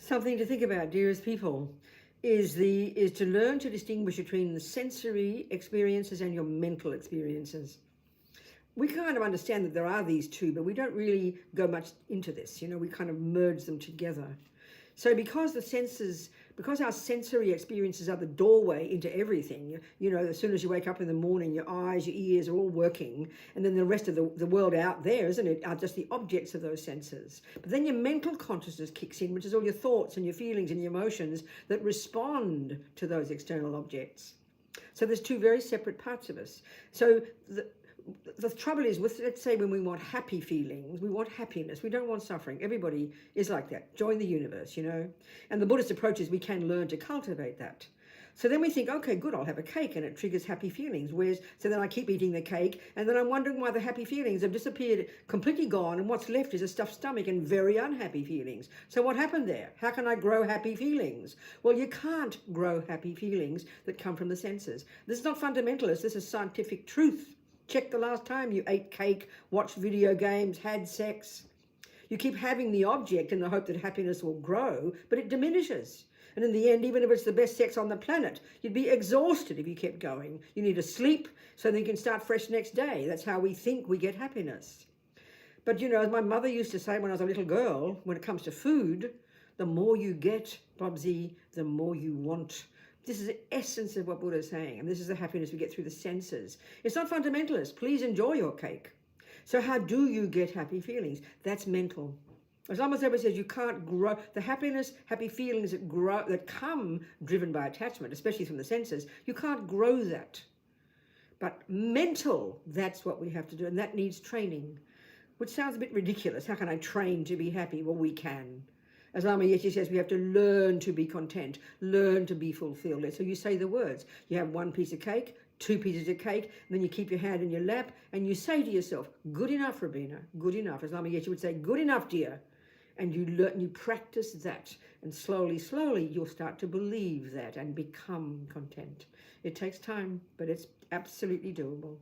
Something to think about, dearest people, is to learn to distinguish between the sensory experiences and your mental experiences. We kind of understand that there are these two, but we don't really go much into this. We kind of merge them together. So because our sensory experiences are the doorway into everything, as soon as you wake up in the morning, your eyes, your ears are all working, and then the rest of the world out there, isn't it, are just the objects of those senses. But then your mental consciousness kicks in, which is all your thoughts and your feelings and your emotions that respond to those external objects. So there's two very separate parts of us. So the trouble is with, let's say, when we want happy feelings, we want happiness, we don't want suffering. Everybody is like that. Join the universe, And the Buddhist approach is we can learn to cultivate that. So then we think, okay, good, I'll have a cake, and it triggers happy feelings. So then I keep eating the cake, and then I'm wondering why the happy feelings have disappeared, completely gone, and what's left is a stuffed stomach and very unhappy feelings. So what happened there? How can I grow happy feelings? Well, you can't grow happy feelings that come from the senses. This is not fundamentalist, this is scientific truth. Check the last time you ate cake, watched video games, had sex. You keep having the object in the hope that happiness will grow, but it diminishes. And in the end, even if it's the best sex on the planet, you'd be exhausted if you kept going. You need to sleep so that you can start fresh next day. That's how we think we get happiness. But as my mother used to say when I was a little girl, when it comes to food, the more you get, Bobsy, the more you want. This is the essence of what Buddha is saying, and this is the happiness we get through the senses. It's not fundamentalist. Please enjoy your cake. So how do you get happy feelings? That's mental. As Lama Zopa says, you can't grow the happiness, happy feelings that come driven by attachment, especially from the senses. You can't grow that. But mental, that's what we have to do, and that needs training, which sounds a bit ridiculous. How can I train to be happy? Well, we can. As Lama Yeshe says, we have to learn to be content, learn to be fulfilled. So you say the words. You have one piece of cake, two pieces of cake, and then you keep your hand in your lap, and you say to yourself, good enough, Robina, good enough. As Lama Yeshe would say, good enough, dear. And you learn, you practice that, and slowly, slowly, you'll start to believe that and become content. It takes time, but it's absolutely doable.